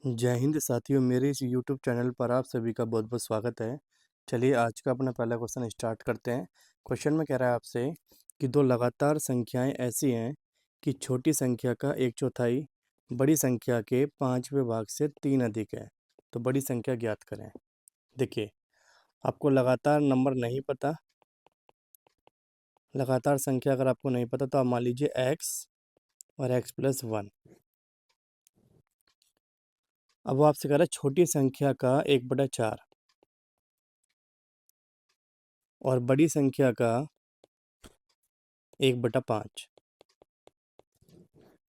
जय हिंद साथियों, मेरे इस यूट्यूब चैनल पर आप सभी का बहुत बहुत स्वागत है। चलिए आज का अपना पहला क्वेश्चन स्टार्ट करते हैं। क्वेश्चन में कह रहा है आपसे कि दो लगातार संख्याएं ऐसी हैं कि छोटी संख्या का एक चौथाई बड़ी संख्या के 5वें भाग से 3 अधिक है। तो बड़ी संख्या ज्ञात करें। देखिए, आपको लगातार नंबर नहीं पता, लगातार संख्या अगर आपको नहीं पता तो आप मान लीजिए एक्स और एक्स प्लस वन। अब वो आपसे कह रहा है छोटी संख्या का 1/4 और बड़ी संख्या का 1/5।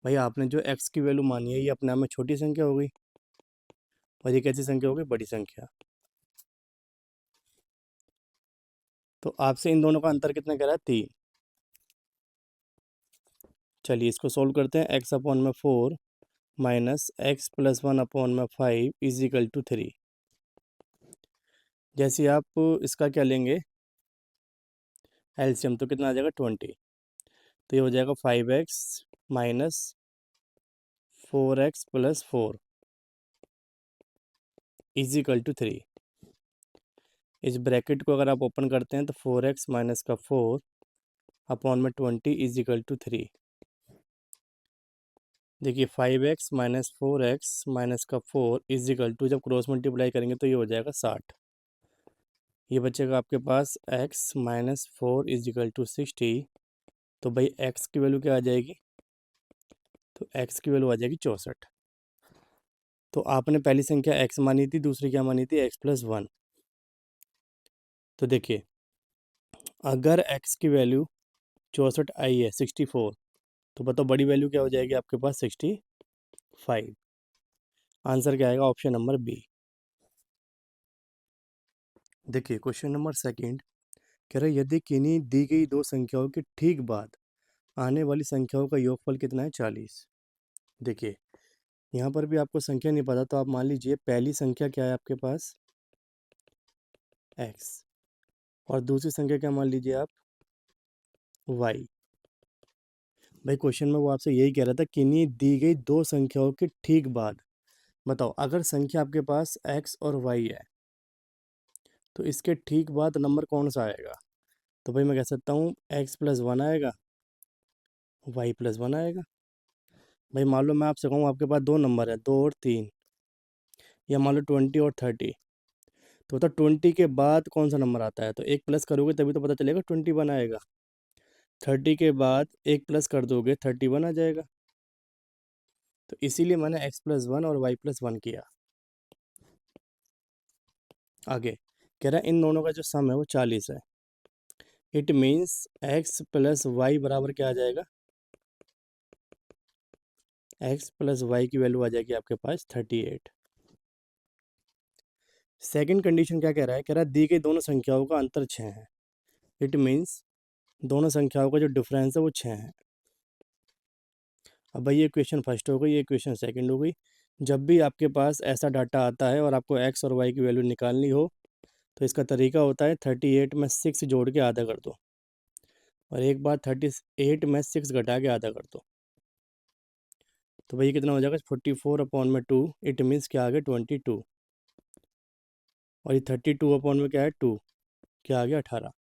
भाई आपने जो x की वैल्यू मानी है ये अपने आप में छोटी संख्या हो गई और ये कैसी संख्या हो गई, बड़ी संख्या। तो आपसे इन दोनों का अंतर कितना कह रहा है, 3। चलिए इसको सोल्व करते हैं। x/4 minus x plus 1/5 is equal to 3। जैसे आप इसका क्या लेंगे, एलसीएम, तो कितना आ जाएगा 20। तो ये हो जाएगा 5x minus 4x plus 4 is equal to 3। इस ब्रैकेट को अगर आप ओपन करते हैं तो 4x माइनस का 4 अपॉन में 20 इज इक्वल टू 3। देखिए 5x माइनस 4x माइनस का 4 इज इक्वल टू, जब क्रॉस मल्टीप्लाई करेंगे तो ये हो जाएगा 60। ये बचेगा आपके पास x minus 4 is equal to 60। तो भाई x की वैल्यू क्या आ जाएगी, तो x की वैल्यू आ जाएगी 64। तो आपने पहली संख्या x मानी थी, दूसरी क्या मानी थी, x प्लस 1। तो देखिए अगर x की वैल्यू 64 आई है, 64, तो बताओ बड़ी वैल्यू क्या हो जाएगी आपके पास, 65। आंसर क्या आएगा, ऑप्शन नंबर बी। देखिए क्वेश्चन नंबर सेकंड कह रहा है यदि किन्हीं दी गई दो संख्याओं के ठीक बाद आने वाली संख्याओं का योगफल कितना है, 40। देखिए यहाँ पर भी आपको संख्या नहीं पता तो आप मान लीजिए पहली संख्या क्या है आपके पास, x, और दूसरी संख्या क्या मान लीजिए आप, y। भाई क्वेश्चन में वो आपसे यही कह रहा था किन्हीं दी गई दो संख्याओं के ठीक बाद। बताओ अगर संख्या आपके पास x और y है तो इसके ठीक बाद नंबर कौन सा आएगा। तो भाई मैं कह सकता हूँ x प्लस 1 आएगा, y प्लस 1 आएगा। भाई मान लो मैं आपसे कहूँ आपके पास दो नंबर है, 2 और 3, या मान लो 20 और 30। तो बता 20 के बाद कौन सा नंबर आता है, तो एक प्लस करोगे तभी तो पता चलेगा 21 आएगा। 30 के बाद एक प्लस कर दोगे 31 आ जाएगा। तो इसीलिए मैंने x प्लस 1 और y प्लस 1 किया। आगे कह रहा है इन दोनों का जो सम है वो 40 है। It means x plus y बराबर क्या आ जाएगा, x प्लस वाई की वैल्यू आ जाएगी आपके पास 38। सेकंड कंडीशन क्या कह रहा है, कह रहा है दी गई दोनों संख्याओं का अंतर 6 है। इट मीन्स दोनों संख्याओं का जो डिफरेंस है वो 6 है। अब भाई ये इक्वेशन फर्स्ट हो गई, ये इक्वेशन सेकंड हो गई। जब भी आपके पास ऐसा डाटा आता है और आपको x और y की वैल्यू निकालनी हो तो इसका तरीका होता है 38 में 6 जोड़ के आधा कर दो, और एक बार 38 में 6 घटा के आधा कर दो। तो भाई कितना हो जाएगा, 44/2। इट मीन्स क्या आ गया, 22। और ये 32 में क्या है, 2, क्या आ गया, 18।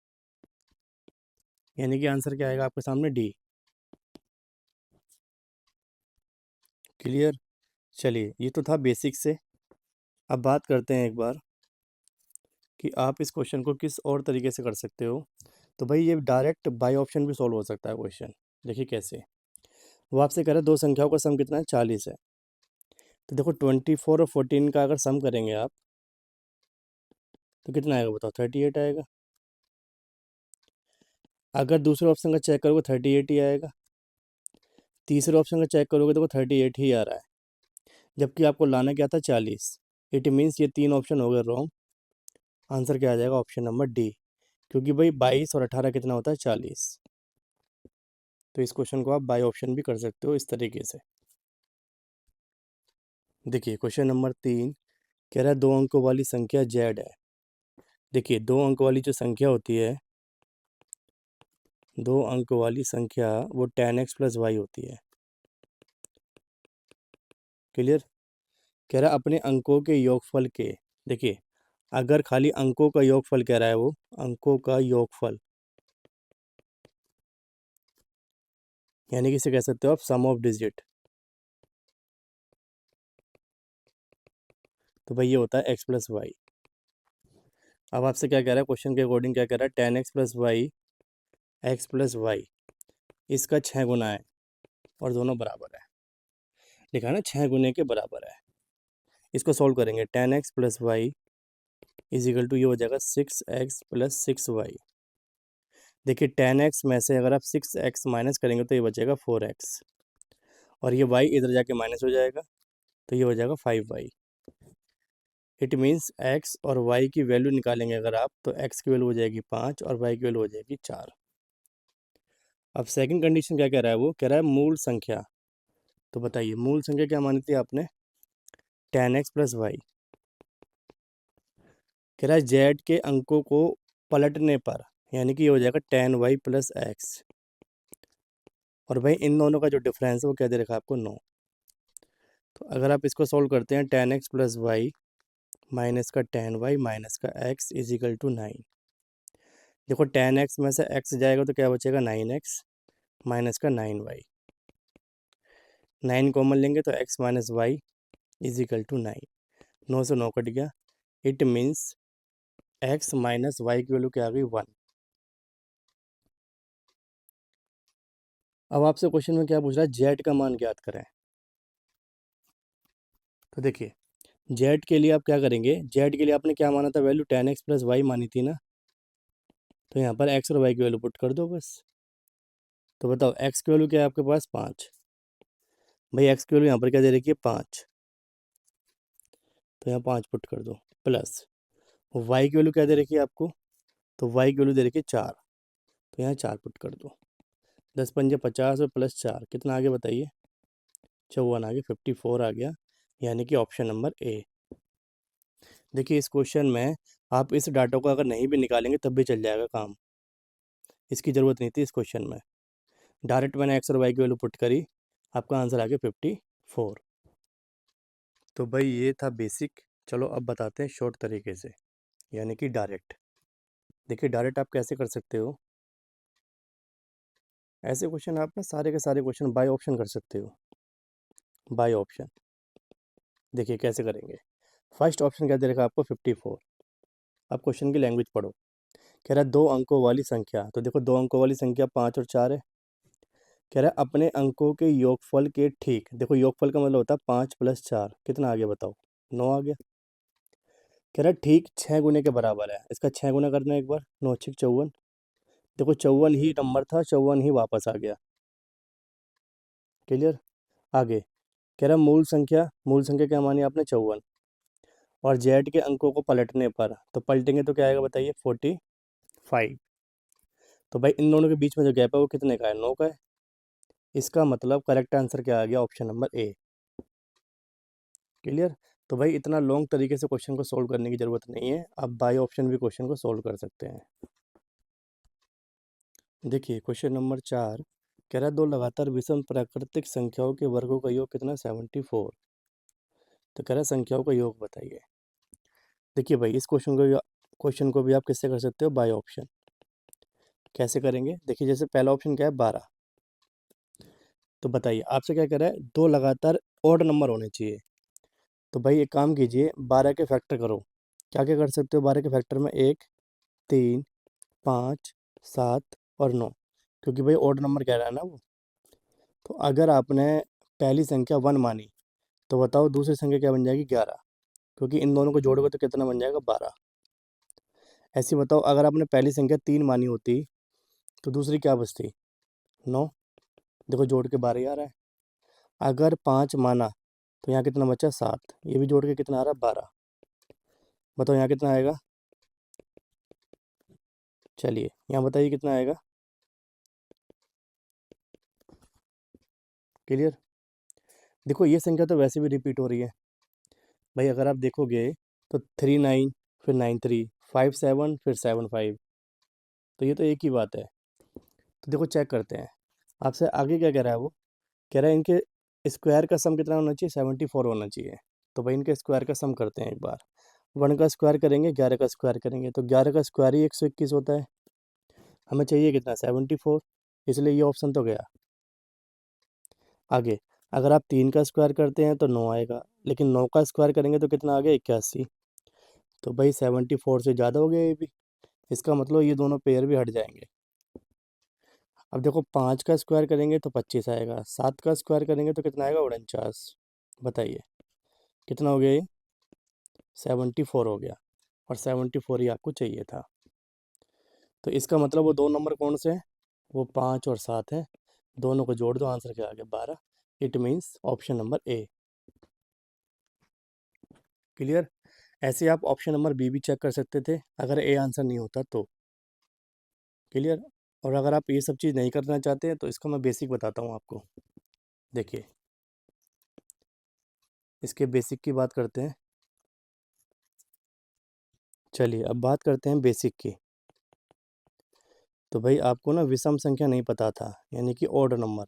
यानी कि आंसर क्या आएगा आपके सामने, डी। क्लियर। चलिए ये तो था बेसिक से। अब बात करते हैं एक बार कि आप इस क्वेश्चन को किस और तरीके से कर सकते हो। तो भाई ये डायरेक्ट बाय ऑप्शन भी सॉल्व हो सकता है क्वेश्चन। देखिए कैसे, वो आपसे कह रहा है दो संख्याओं का सम कितना है, 40 है। तो देखो 24 और 14 का अगर सम करेंगे आप तो कितना आएगा बताओ, 38 आएगा। अगर दूसरे ऑप्शन का चेक करोगे 38 ही आएगा। तीसरे ऑप्शन का चेक करोगे तो 38 ही आ रहा है, जबकि आपको लाना क्या था, 40। इट मीन्स ये तीन ऑप्शन हो गए रॉन्ग। आंसर क्या आ जाएगा, ऑप्शन नंबर डी। क्योंकि भाई 22 और 18 कितना होता है, 40। तो इस क्वेश्चन को आप बाय ऑप्शन भी कर सकते हो इस तरीके से। देखिए क्वेश्चन नंबर 3 कह रहा है दो अंकों वाली संख्या जेड है। देखिए दो अंक वाली जो संख्या होती है, दो अंक वाली संख्या वो 10x प्लस वाई होती है। क्लियर। कह रहा है अपने अंकों के योगफल के, देखिए अगर खाली अंकों का योगफल कह रहा है वो, अंकों का योगफल, यानी कि इसे कह सकते हो आप सम ऑफ डिजिट, तो भाई ये होता है एक्स प्लस वाई। अब आपसे क्या कह रहा है क्वेश्चन के अकॉर्डिंग, क्या कह रहा है, ten x plus y, x plus y, इसका 6 गुना है और दोनों बराबर है, लिखा है ना 6 गुने के बराबर है। इसको सॉल्व करेंगे, ten x plus y is equal to, ये हो जाएगा 6x + 6y। देखिए 10x में से अगर आप 6x माइनस करेंगे तो ये बचेगा 4x, और ये y इधर जाके माइनस हो जाएगा तो ये हो जाएगा 5y। इट मीन्स x और y की वैल्यू निकालेंगे अगर आप, तो x की वैल्यू हो जाएगी 5 और y की वैल्यू हो जाएगी 4। अब सेकंड कंडीशन क्या कह रहा है, वो कह रहा है मूल संख्या, तो बताइए मूल संख्या क्या मानी थी आपने, 10x + y। कह रहा है z के अंकों को पलटने पर, यानी कि ये हो जाएगा 10y + x, और भाई इन दोनों का जो डिफरेंस है वो क्या दे रखा है आपको, 9। तो अगर आप इसको सॉल्व करते हैं, 10x + y माइनस का 10y माइनस का x इज इक्वल टू 9। देखो 10x में से x जाएगा तो क्या बचेगा, 9x माइनस का 9y, 9 कॉमन लेंगे तो x minus y is equal to 9। 9 से 9 कट गया, it means x minus y की वैल्यू क्या आ गई, 1। अब आपसे क्वेश्चन में क्या पूछ रहा है, जेड का मान ज्ञात करें। तो देखिए जेड के लिए आप क्या करेंगे, जेड के लिए आपने क्या माना था वैल्यू, 10x + y मानी थी ना, तो यहाँ पर x और y की वैल्यू पुट कर दो बस। तो बताओ x की वैल्यू क्या है आपके पास, 5। भाई x की वैल्यू यहाँ पर क्या दे रखी है, 5, तो यहाँ 5 पुट कर दो, प्लस y की वैल्यू क्या दे रखी है आपको, तो y की वैल्यू दे रखी है 4, तो यहाँ 4 पुट कर दो। 10 पंजे 50 और प्लस 4 कितना आगे बताइए, 54 आगे, 54 आ गया, यानी कि ऑप्शन नंबर ए। देखिए इस क्वेश्चन में आप इस डाटा को अगर नहीं भी निकालेंगे तब भी चल जाएगा काम, इसकी ज़रूरत नहीं थी इस क्वेश्चन में। डायरेक्ट मैंने एक्स और वाई की वैल्यू पुट करी, आपका आंसर आ गया 54। तो भाई ये था बेसिक। चलो अब बताते हैं शॉर्ट तरीके से, यानी कि डायरेक्ट। देखिए डायरेक्ट आप कैसे कर सकते हो, ऐसे क्वेश्चन आप ना सारे के सारे क्वेश्चन बाय ऑप्शन कर सकते हो, बाय ऑप्शन। देखिए कैसे करेंगे, फर्स्ट ऑप्शन क्या दे रखा है आपको, 54। अब क्वेश्चन की लैंग्वेज पढ़ो, कह रहा है 2 अंकों वाली संख्या, तो देखो 2 अंकों वाली संख्या 5 और 4 है। कह रहा है अपने अंकों के योगफल के ठीक, देखो योगफल का मतलब होता है 5 + 4, कितना आ गया बताओ, 9 आ गया। कह रहा है ठीक 6 गुने के बराबर है, इसका 6 गुना करना है एक बार, 9×6 = 54। देखो 54 ही नंबर था, 54 ही वापस आ गया, क्लियर। आगे कह रहा है मूल संख्या क्या मानी आपने, 54, और जेड के अंकों को पलटने पर, तो पलटेंगे तो क्या आएगा बताइए, 45। तो भाई इन दोनों के बीच में जो गैप है वो कितने का है, 9 का है। इसका मतलब करेक्ट आंसर क्या आ गया, ऑप्शन नंबर ए, क्लियर। तो भाई इतना लॉन्ग तरीके से क्वेश्चन को सोल्व करने की ज़रूरत नहीं है, आप बाय ऑप्शन भी क्वेश्चन को सोल्व कर सकते हैं। देखिए क्वेश्चन नंबर 4, कह रहा है 2 लगातार विषम प्राकृतिक संख्याओं के वर्गों का योग कितना, 74। तो कह रहा है संख्याओं का योग बताइए। देखिए भाई इस क्वेश्चन को भी आप किससे कर सकते हो, बाय ऑप्शन। कैसे करेंगे, देखिए जैसे पहला ऑप्शन क्या है, 12। तो बताइए आपसे क्या कह रहा है, 2 लगातार ऑड नंबर होने चाहिए। तो भाई एक काम कीजिए, 12 के फैक्टर करो। क्या क्या कर सकते हो 12 के फैक्टर में, 1, 3, 5, 7 और 9, क्योंकि भाई ऑड नंबर कह रहा है ना वो। तो अगर आपने पहली संख्या 1 मानी, तो बताओ दूसरी संख्या क्या बन जाएगी, 11, क्योंकि इन दोनों को जोड़ोगे तो कितना बन जाएगा, 12। ऐसे बताओ अगर आपने पहली संख्या 3 मानी होती तो दूसरी क्या बचती, 9, देखो जोड़ के 12 ही आ रहा है। अगर 5 माना तो यहाँ कितना बचा, 7, ये भी जोड़ के कितना आ रहा है, 12। बताओ यहाँ कितना आएगा, चलिए यहाँ बताइए कितना आएगा, क्लियर। देखो ये संख्या तो वैसे भी रिपीट हो रही है भाई, अगर आप देखोगे तो 3 9, फिर 9 3, 5 7, फिर 7 5, तो ये तो एक ही बात है। तो देखो चेक करते हैं, आपसे आगे क्या कह रहा है वो, कह रहा है इनके स्क्वायर का सम कितना होना चाहिए, 74 होना चाहिए। तो भाई इनके स्क्वायर का सम करते हैं एक बार। 1 का स्क्वायर करेंगे, 11 का स्क्वायर करेंगे, तो 11 का स्क्वायर ही 121 होता है। हमें चाहिए कितना, 74, इसलिए ये ऑप्शन तो गया। आगे अगर आप 3 का स्क्वायर करते हैं तो 9 आएगा, लेकिन 9 का स्क्वायर करेंगे तो कितना आ गया, 81। तो भाई 74 से ज़्यादा हो गया ये भी, इसका मतलब ये दोनों पेयर भी हट जाएंगे। अब देखो 5 का स्क्वायर करेंगे तो 25 आएगा, 7 का स्क्वायर करेंगे तो कितना आएगा, 49। बताइए कितना हो गया ये, 74 हो गया, और 74 ही आपको चाहिए था। तो इसका मतलब वो दो नंबर कौन से हैं, वो 5 और 7 हैं, दोनों को जोड़ दो, आंसर क्या आ गया, 12। It means option number A. Clear. ऐसे आप ऑप्शन नंबर बी भी चेक कर सकते थे अगर ए आंसर नहीं होता तो। क्लियर। और अगर आप ये सब चीज़ नहीं करना चाहते हैं तो इसका मैं बेसिक बताता हूँ आपको। देखिए इसके बेसिक की बात करते हैं। चलिए अब बात करते हैं बेसिक की। तो भाई आपको ना विषम संख्या नहीं पता था, यानी कि ऑड नंबर।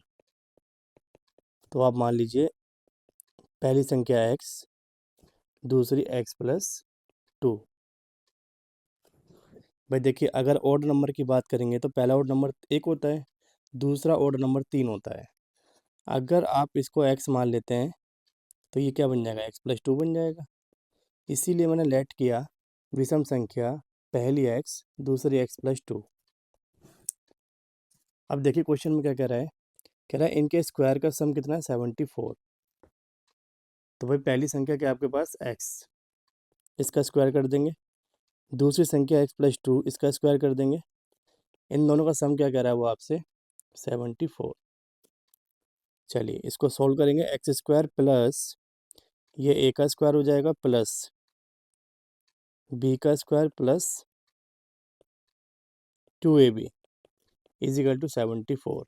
तो आप मान लीजिए पहली संख्या x, दूसरी x+2। भाई देखिए अगर ऑड नंबर की बात करेंगे तो पहला ऑड नंबर 1 होता है, दूसरा ऑड नंबर 3 होता है। अगर आप इसको x मान लेते हैं तो ये क्या बन जाएगा, x+2 बन जाएगा। इसीलिए मैंने लेट किया विषम संख्या, पहली x, दूसरी x+2। अब देखिए क्वेश्चन में क्या कह रहा है, कह रहा है इनके स्क्वायर का सम कितना है, 74। तो भाई पहली संख्या क्या है आपके पास, x, इसका स्क्वायर कर देंगे, दूसरी संख्या x+2, इसका स्क्वायर कर देंगे, इन दोनों का सम क्या कह रहा है वो आपसे, 74। चलिए इसको सोल्व करेंगे, x² प्लस ये a का स्क्वायर हो जाएगा प्लस b का square plus 2ab is equal to 74।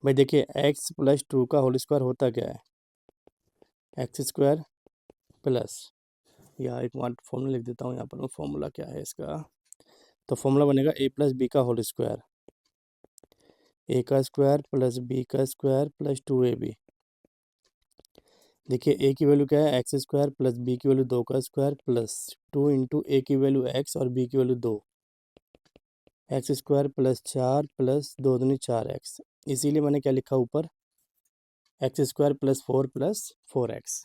भाई देखिए x+2 का होल स्क्वायर होता क्या है, x² प्लस, या एक बार फॉर्मूला लिख देता हूँ यहाँ पर मैं, फॉर्मूला क्या है इसका। तो फॉर्मूला बनेगा a+b का होल स्क्वायर, a का स्क्वायर प्लस b का स्क्वायर प्लस 2ab। देखिए a की वैल्यू क्या है, x² प्लस b की वैल्यू 2 का स्क्वायर प्लस 2 इंटू a की वैल्यू x और b की वैल्यू 2, x² प्लस 4 प्लस 2 दूनी 4x। इसीलिए मैंने क्या लिखा ऊपर, x² प्लस 4 प्लस 4x।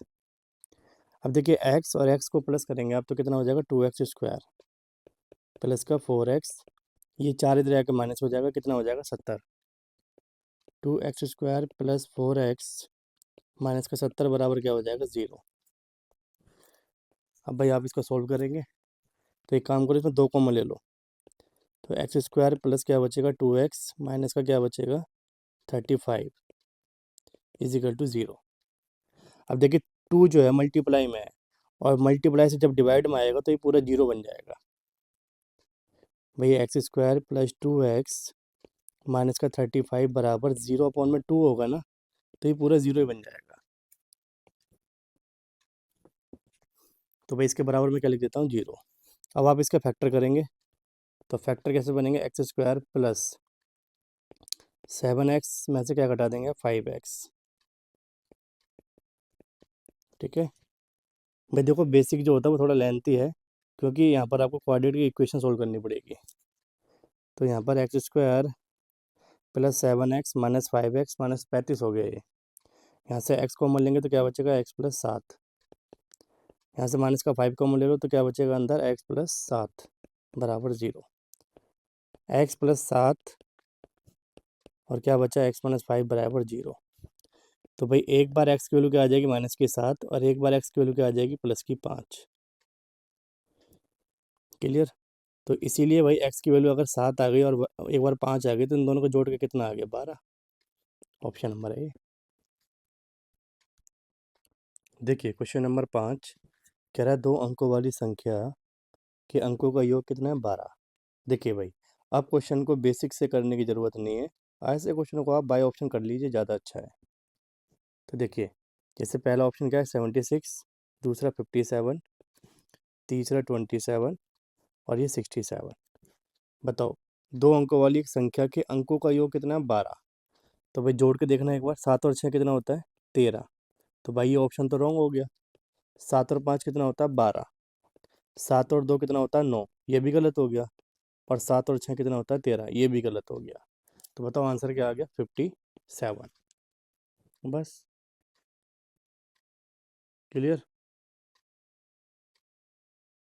अब देखिए x और x को प्लस करेंगे आप तो कितना हो जाएगा, 2x² प्लस का 4x, ये 4 इधर आकर माइनस हो जाएगा, कितना हो जाएगा, 70। 2x² प्लस 4x माइनस का 70 बराबर क्या हो जाएगा, 0। अब भाई आप इसको सोल्व करेंगे तो एक काम करो, इसमें 2 कॉमन ले लो, तो x² प्लस क्या बचेगा, 2x माइनस का क्या बचेगा, 35 इजिकल टू 0। अब देखिए 2 जो है मल्टीप्लाई में है, और मल्टीप्लाई से जब डिवाइड में आएगा तो ये पूरा 0 बन जाएगा। भैया x² प्लस 2x माइनस का 35 बराबर 0/2 होगा ना, तो ये पूरा 0 ही बन जाएगा। तो भाई इसके बराबर में क्या लिख देता हूँ, 0। अब आप इसका फैक्टर करेंगे तो फैक्टर कैसे बनेंगे, x² प्लस 7x में से क्या घटा देंगे, 5x। ठीक है भाई, देखो बेसिक जो होता है वो थोड़ा लेंथी है, क्योंकि यहाँ पर आपको क्वाड्रेटिक की इक्वेशन सोल्व करनी पड़ेगी। तो यहाँ पर x² plus 7x minus 5x minus 35 हो गया ये। यहाँ से x कॉमन लेंगे तो क्या बचेगा, x+7। यहाँ से माइनस का 5 कॉमन ले लो तो क्या बचेगा अंदर, x+7 बराबर 0। x+7 और क्या बचा, x-5 बराबर 0। तो भाई एक बार x की वैल्यू क्या आ जाएगी, -7, और एक बार x की वैल्यू क्या आ जाएगी, +5। क्लियर। तो इसीलिए भाई x की वैल्यू अगर 7 आ गई और एक बार 5 आ गई तो इन दोनों को जोड़ के कितना आ गया, 12। ऑप्शन नंबर है। देखिए क्वेश्चन नंबर 5 कह रहा है 2 अंकों वाली संख्या के अंकों का योग कितना है, 12। देखिए भाई अब क्वेश्चन को बेसिक से करने की ज़रूरत नहीं है, ऐसे क्वेश्चन को आप बाय ऑप्शन कर लीजिए, ज़्यादा अच्छा है। तो देखिए जैसे पहला ऑप्शन क्या है, 76, दूसरा 57, तीसरा 27 और ये 67। बताओ 2 अंकों वाली एक संख्या के अंकों का योग कितना है, 12। तो भाई जोड़ के देखना एक बार, 7 और 6 कितना होता है, 13। तो भाई ये ऑप्शन तो रॉन्ग हो गया, 7 और 5 कितना होता है 12। 7 और 2 कितना होता है 9, ये भी गलत हो गया। और 7 और 6 कितना होता है 13, ये भी गलत हो गया। तो बताओ आंसर क्या आ गया 57। बस। क्लियर।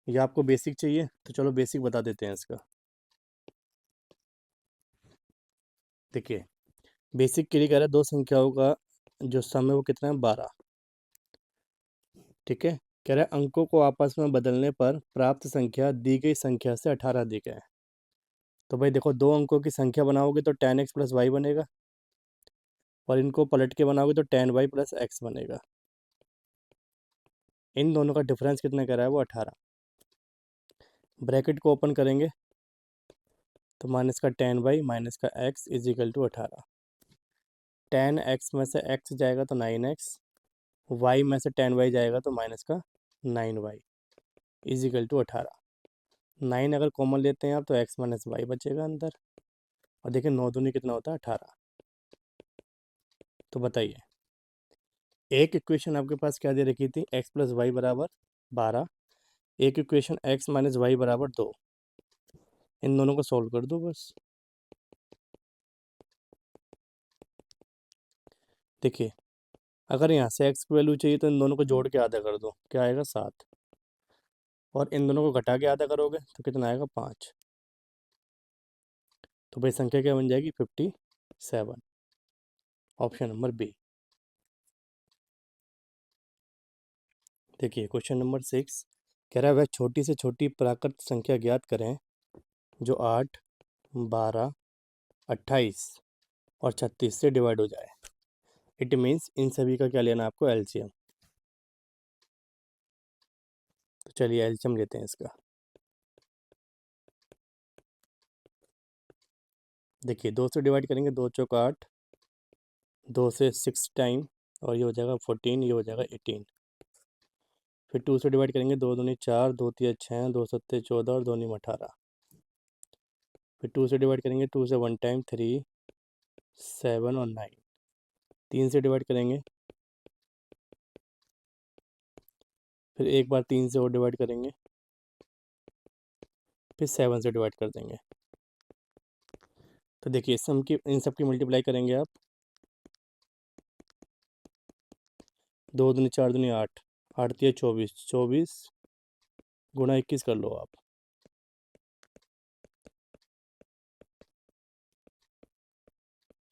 ये आपको बेसिक चाहिए तो चलो बेसिक बता देते हैं इसका। देखिए बेसिक के लिए कह रहा है दो संख्याओं का जो सम है वो कितना है 12। ठीक है। कह रहा है अंकों को आपस में बदलने पर प्राप्त संख्या दी गई संख्या से 18 अधिक है। तो भाई देखो दो अंकों की संख्या बनाओगे तो 10x प्लस वाई बनेगा, और इनको पलट के बनाओगे तो 10y प्लस एक्स बनेगा। इन दोनों का डिफरेंस कितना कह रहा है वो 18। ब्रैकेट को ओपन करेंगे तो माइनस का 10y माइनस का x is equal to 18। 10x में से x जाएगा तो 9x, y में से 10y जाएगा तो माइनस का 9y इज इक्वल टू 18। 9 अगर कॉमन लेते हैं आप तो x माइनस वाई बचेगा अंदर। और देखिए 9 दूनी कितना होता है 18। तो बताइए एक इक्वेशन आपके पास क्या दे रखी थी, x प्लस वाई बराबर 12। एक इक्वेशन x माइनस वाई बराबर 2। इन दोनों को सॉल्व कर दो बस। देखिए अगर यहाँ से x की वैल्यू चाहिए तो इन दोनों को जोड़ के आधा कर दो, क्या आएगा 7। और इन दोनों को घटा के आधा करोगे तो कितना आएगा 5। तो भाई संख्या क्या बन जाएगी 57। Option number B. देखिए क्वेश्चन नंबर 6 कह रहा है वह छोटी से छोटी प्राकृत संख्या ज्ञात करें जो 8, 12, 28 और 36 से डिवाइड हो जाए। इट मीन्स इन सभी का क्या लेना है आपको एलसीएम। तो चलिए एलसीएम लेते हैं इसका। देखिए 2 से डिवाइड करेंगे, 2 चौक 8, 2 से 6 टाइम और ये हो जाएगा 14, ये हो जाएगा 18। फिर 2 से डिवाइड करेंगे, 2 दूनी 4, 2 तिया 6, 2 सत्ते 14 और 2 नीम 18। फिर 2 से डिवाइड करेंगे, 2 से 1 टाइम 3, 7 और 9। 3 से डिवाइड करेंगे, फिर एक बार 3 से और डिवाइड करेंगे, फिर 7 से डिवाइड कर देंगे। तो देखिए सम की इन सब की मल्टीप्लाई करेंगे आप, 2 दूनी 4 दूनी 8, 8 तिया 24, 24 गुणा 21 कर लो आप।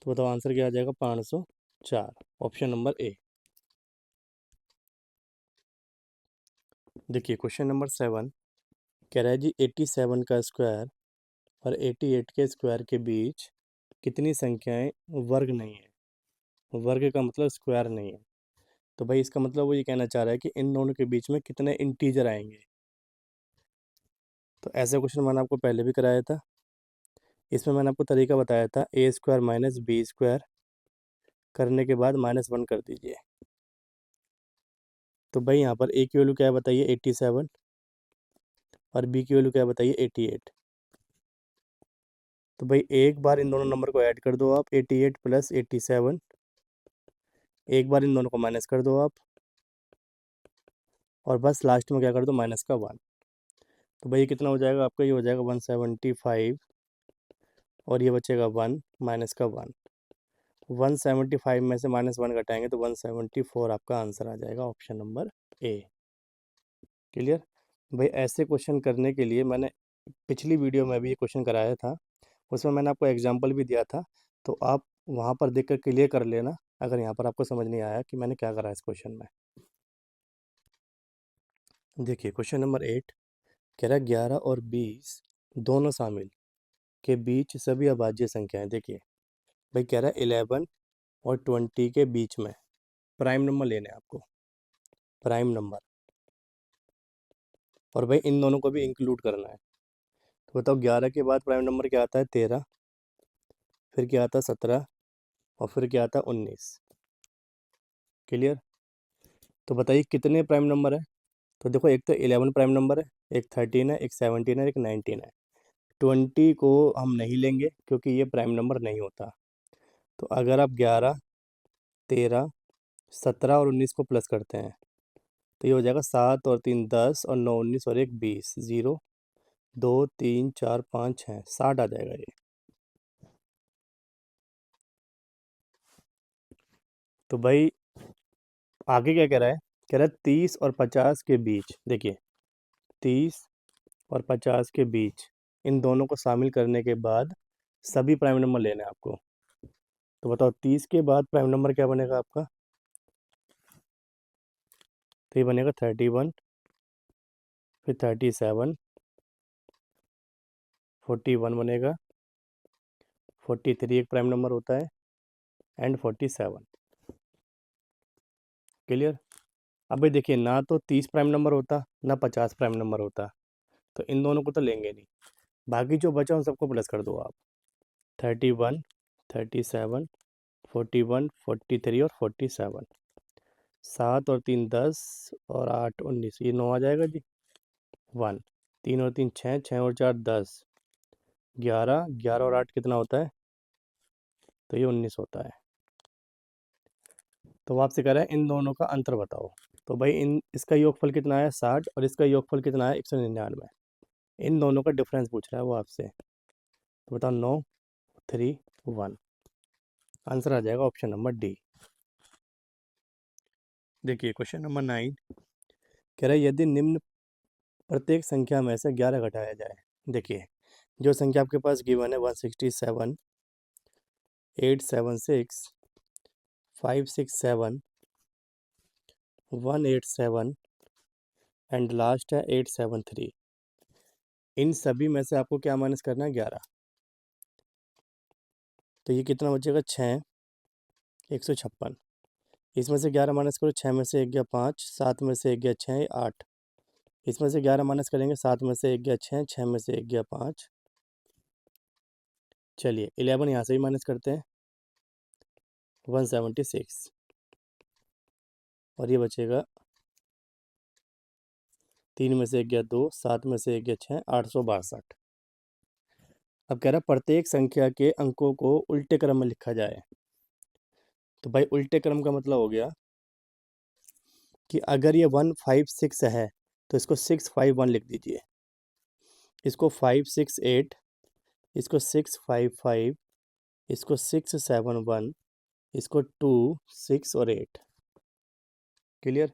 तो बताओ आंसर क्या आ जाएगा 504। Option number A. देखिए क्वेश्चन नंबर 7 कह रहा है जी 87 का स्क्वायर और 88 के स्क्वायर के बीच कितनी संख्याएं वर्ग नहीं है। वर्ग का मतलब स्क्वायर नहीं है। तो भाई इसका मतलब वो ये कहना चाह रहा है कि इन दोनों के बीच में कितने इंटीजर आएंगे। तो ऐसा क्वेश्चन मैंने आपको पहले भी कराया था। इसमें मैंने आपको तरीका बताया था ए स्क्वायर माइनस बी स्क्वायर करने के बाद -1 कर दीजिए। तो भाई यहाँ पर ए की वैल्यू क्या है बताइए 87 और बी की वैल्यू क्या है बताइए 88। तो भाई एक बार इन दोनों नंबर को ऐड कर दो आप 88 प्लस 87। एक बार इन दोनों को माइनस कर दो आप, और बस लास्ट में क्या कर दो माइनस का 1। तो भाई ये कितना हो जाएगा आपका, ये हो जाएगा 175 और ये बचेगा 1 माइनस का 1। 175 में से -1 घटाएंगे तो 174 आपका आंसर आ जाएगा ऑप्शन नंबर ए। क्लियर। भाई ऐसे क्वेश्चन करने के लिए मैंने पिछली वीडियो में भी ये क्वेश्चन कराया था, उसमें मैंने आपको एग्जांपल भी दिया था। तो आप वहाँ पर देख कर क्लियर कर लेना अगर यहाँ पर आपको समझ नहीं आया कि मैंने क्या करा इस क्वेश्चन में। देखिए क्वेश्चन नंबर 8 कह रहा है 11 और 20 दोनों शामिल के बीच सभी अभाज्य संख्याएं। देखिए भाई कह रहा है 11 और 20 के बीच में प्राइम नंबर लेने हैं आपको, प्राइम नंबर। और भाई इन दोनों को भी इंक्लूड करना है। तो बताओ 11 के बाद प्राइम नंबर क्या आता है 13, फिर क्या आता है 17 और फिर क्या आता है 19। क्लियर। तो बताइए कितने प्राइम नंबर है। तो देखो एक तो 11 प्राइम नंबर है, एक 13 है, एक 17 है, एक 19 है। 20 को हम नहीं लेंगे क्योंकि ये प्राइम नंबर नहीं होता। तो अगर आप 11, 13, 17 और 19 को प्लस करते हैं तो ये हो जाएगा 7 और 3 10 और 9 19 और 1 20, 0 2 3 4 5 6 60 आ जाएगा ये। तो भाई आगे क्या कह रहा है? कह रहा है 30 और 50 के बीच, देखिए 30 और 50 के बीच इन दोनों को शामिल करने के बाद सभी प्राइम नंबर लेने हैं आपको। तो बताओ 30 के बाद प्राइम नंबर क्या बनेगा आपका? तो ये बनेगा 31, फिर 37, 41 बनेगा, 43 एक प्राइम नंबर होता है, एंड 47। क्लियर? अब भाई देखिए, ना तो 30 प्राइम नंबर होता, ना 50 प्राइम नंबर होता, तो इन दोनों को तो लेंगे नहीं। बाकी जो बचा उन सबको प्लस कर दो आप। 31, 37, 41, 43 और 47। 7 और 3 10 और 8 19, ये 9 आ जाएगा जी। 1, 3 और 3 6, 6 और 4 10, 11, 11 और 8 कितना होता है? तो ये 19 होता है। तो वो आपसे कह रहा है इन दोनों का अंतर बताओ। तो भाई इसका योगफल कितना है? 60, और इसका योगफल कितना है? 199। इन दोनों का डिफरेंस पूछ रहा है वो आपसे। तो बताओ 9 3 1। आंसर आ जाएगा ऑप्शन नंबर डी। देखिए क्वेश्चन नंबर 9 कह रहा है यदि निम्न प्रत्येक संख्या में से 11 घटाया जाए। देखिए जो संख्या आपके पास गिवन है 167, 876, 567, 187 एंड लास्ट है 873। इन सभी में से आपको क्या माइनस करना है? 11। तो ये कितना बचेगा? 6, 156। इसमें से 11 माइनस करो, 6 में से 1 गया 5, 7 में से 1 गया 6, 8। इसमें से 11 माइनस करेंगे, 7 में से 1 गया 6, 6 में से 1 गया 5। चलिए 11 यहाँ से भी माइनस करते हैं, 176। और ये बचेगा 3 में से 1 गया 2, 7 में से 1 गया 6, 862। अब कह रहा है प्रत्येक संख्या के अंकों को उल्टे क्रम में लिखा जाए। तो भाई उल्टे क्रम का मतलब हो गया कि अगर ये 156 है तो इसको 651 लिख दीजिए, इसको 568, इसको 655, इसको 671, इसको 2 6 और 8। क्लियर?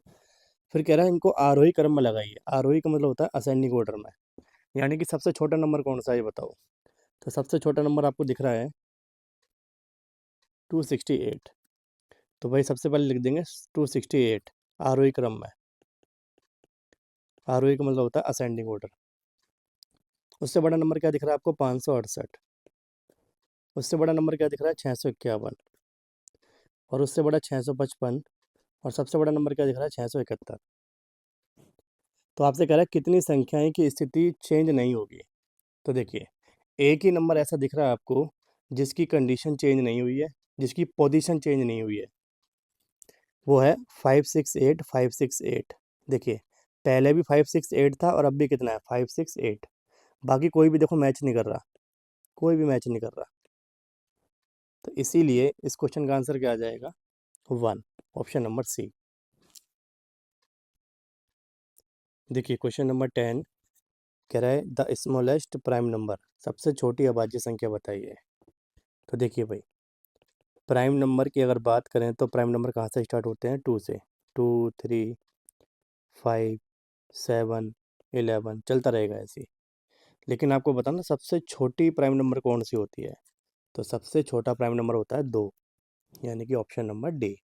फिर कह रहा है इनको आरोही क्रम में लगाइए। आरोही का मतलब होता है असेंडिंग ऑर्डर में, यानी कि सबसे छोटा नंबर कौन सा है ये बताओ। तो सबसे छोटा नंबर आपको दिख रहा है 268। तो भाई सबसे पहले लिख देंगे 268 आरोही क्रम में। आरोही का मतलब होता है असेंडिंग ऑर्डर। उससे बड़ा नंबर क्या दिख रहा है आपको? 568। उससे बड़ा नंबर क्या दिख रहा है? 651। और उससे बड़ा 655। और सबसे बड़ा नंबर क्या दिख रहा है? 671। तो आपसे कह रहा है कितनी संख्याएं की स्थिति चेंज नहीं होगी। तो देखिए एक ही नंबर ऐसा दिख रहा है आपको जिसकी कंडीशन चेंज नहीं हुई है, जिसकी पोजीशन चेंज नहीं हुई है, वो है 568 568। देखिए पहले भी 568 था और अब भी कितना है? 568। बाकी कोई भी देखो मैच नहीं कर रहा, कोई भी मैच नहीं कर रहा। तो इसीलिए इस क्वेश्चन का आंसर क्या आ जाएगा? 1, ऑप्शन नंबर सी। देखिए क्वेश्चन नंबर 10 कह रहा है द स्मॉलेस्ट प्राइम नंबर, सबसे छोटी अभाज्य संख्या बताइए। तो देखिए भाई प्राइम नंबर की अगर बात करें तो प्राइम नंबर कहाँ से स्टार्ट होते हैं? 2 से। 2 3 5 7 11 चलता रहेगा ऐसे ही। लेकिन आपको बताना सबसे छोटी प्राइम नंबर कौन सी होती है? तो सबसे छोटा प्राइम नंबर होता है 2, यानी कि ऑप्शन नंबर डी।